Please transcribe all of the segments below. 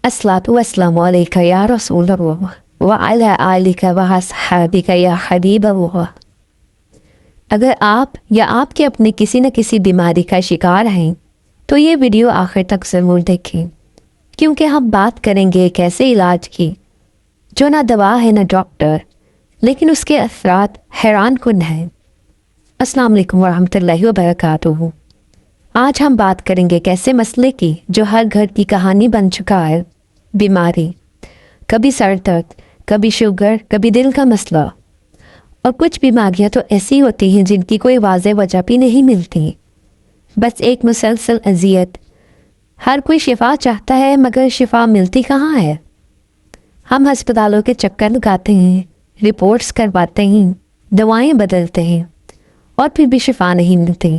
अस्सलातु वस्सलामु अलैका या रसूल अल्लाह व अला आलिका व अस्हाबिका या हबीब अल्लाह। अगर आप या आपके अपने किसी न किसी बीमारी का शिकार हैं तो ये वीडियो आखिर तक ज़रूर देखें, क्योंकि हम बात करेंगे एक ऐसे इलाज की जो ना दवा है ना डॉक्टर, लेकिन उसके असरात हैरान कुन हैं। अस्सलाम वालेकुम वरहमतुल्लाहि वबरकातुहू। आज हम बात करेंगे एक ऐसे मसले की जो हर घर की कहानी बन चुका है। बीमारी, कभी सर दर्द, कभी शुगर, कभी दिल का मसला। और कुछ बीमारियां तो ऐसी होती हैं जिनकी कोई वाज़ेह वजह भी नहीं मिलती, बस एक मुसलसल अजियत। हर कोई शिफा चाहता है मगर शिफा मिलती कहाँ है। हम अस्पतालों के चक्कर लगाते हैं, रिपोर्ट्स करवाते हैं, दवाएं बदलते हैं और फिर भी शिफा नहीं मिलती।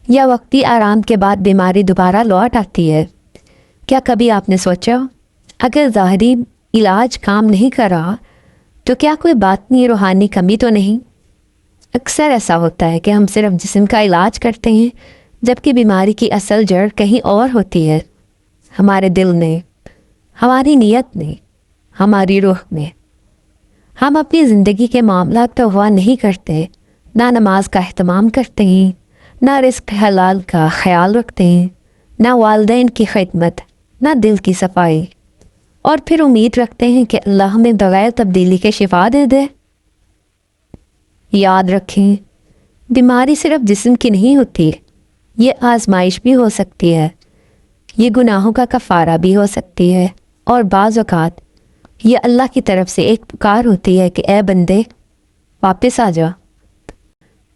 या वक्ती आराम के बाद बीमारी दोबारा लौट आती है। क्या कभी आपने सोचा, अगर ज़ाहरी इलाज काम नहीं कर रहा तो क्या कोई बातनी रूहानी कमी तो नहीं। अक्सर ऐसा होता है कि हम सिर्फ जिस्म का इलाज करते हैं, जबकि बीमारी की असल जड़ कहीं और होती है, हमारे दिल में, हमारी नीयत में, हमारी रूह में। हम अपनी ज़िंदगी के मामला तो हुआ नहीं करते, ना नमाज का अहतमाम करते हैं, ना रिस्क हलाल का ख्याल रखते हैं, ना वालिदैन की खिदमत, ना दिल की सफाई, और फिर उम्मीद रखते हैं कि अल्लाह हमें बगैर तब्दीली के शिफा दे दे। याद रखें, बीमारी सिर्फ जिस्म की नहीं होती, ये आजमाइश भी हो सकती है, ये गुनाहों का कफ़ारा भी हो सकती है, और बाज़ औक़ात ये अल्लाह की तरफ से एक पुकार होती है कि ए बंदे वापस आ जा।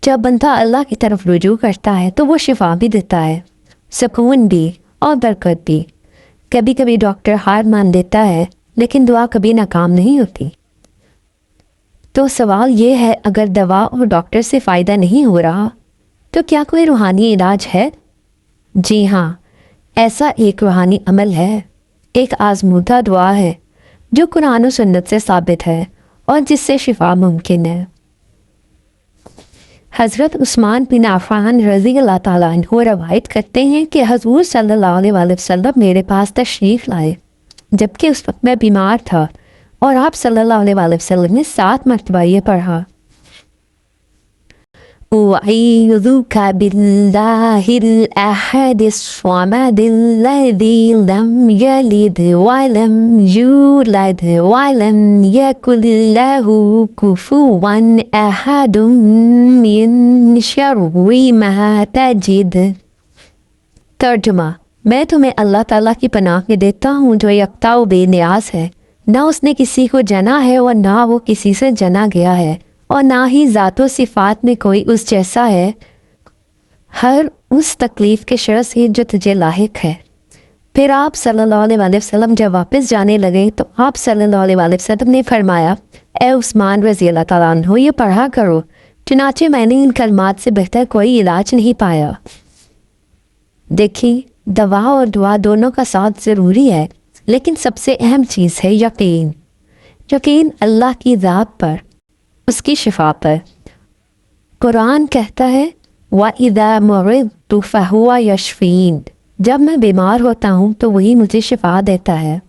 जब बंदा अल्लाह की तरफ रुजू करता है तो वो शिफा भी देता है, सुकून भी और बरकत भी। कभी कभी डॉक्टर हार मान देता है, लेकिन दुआ कभी नाकाम नहीं होती। तो सवाल ये है, अगर दवा और डॉक्टर से फ़ायदा नहीं हो रहा तो क्या कोई रूहानी इलाज है? जी हाँ, ऐसा एक रूहानी अमल है, एक आज़मूदा दुआ है जो कुरान और सुन्नत से साबित है और जिससे शिफा मुमकिन है। हज़रत उस्मान बिन अफ़्फ़ान रज़ी अल्लाह ताला अन्हु रवायत करते हैं कि हज़ूर सल्लल्लाहु अलैहि वसल्लम मेरे पास तशरीफ़ लाए, जबकि उस वक्त मैं बीमार था, और आप सल्लल्लाहु अलैहि वसल्लम ने 7 मरतबा ये पढ़ा, उअईज़ुका बिल्लाहिल अहदिस स्वमदिल्लज़ी लम यलिद वलम यूलद वलम यकुल लहू कुफुवन अहदुम मिन शर्रि मा तजिद। तर्जुमा, मैं तुम्हें अल्लाह ताला की पनाह में देता हूँ जो यकता व बेनियाज है, ना उसने किसी को जना है और ना वो किसी से जना गया है, और ना ही ज़ातो सिफ़ात में कोई उस जैसा है, हर उस तकलीफ़ के शर से जो तुझे लाहिक है। फिर आप सल्लल्लाहु अलैहि वसल्लम जब वापस जाने लगे तो आप सल्लल्लाहु अलैहि वसल्लम ने फरमाया, ए उस्मान रज़ी अल्लाह ताला अन्हु, ये पढ़ा करो। चुनाचे मैंने इन कलमात से बेहतर कोई इलाज नहीं पाया। देखिए, दवा और दुआ दोनों का साथ ज़रूरी है, लेकिन सबसे अहम चीज़ है यकीन। यकीन अल्लाह की ज़ात पर, उसकी शिफा पर। कुरान कहता है, व इज़ा मरिज़्तु फ़हुव यशफ़ीन, जब मैं बीमार होता हूँ तो वही मुझे शिफा देता है।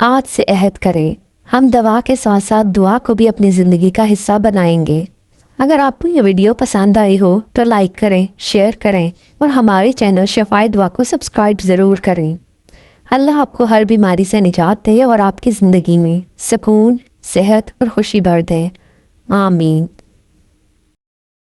आज से अहद करें, हम दवा के साथ साथ दुआ को भी अपनी ज़िंदगी का हिस्सा बनाएंगे। अगर आपको ये वीडियो पसंद आई हो तो लाइक करें, शेयर करें और हमारे चैनल शफ़ाए दुआ को सब्सक्राइब ज़रूर करें। अल्लाह आपको हर बीमारी से निजात दे और आपकी ज़िंदगी में सुकून, सेहत और खुशी भर दे। आमीन।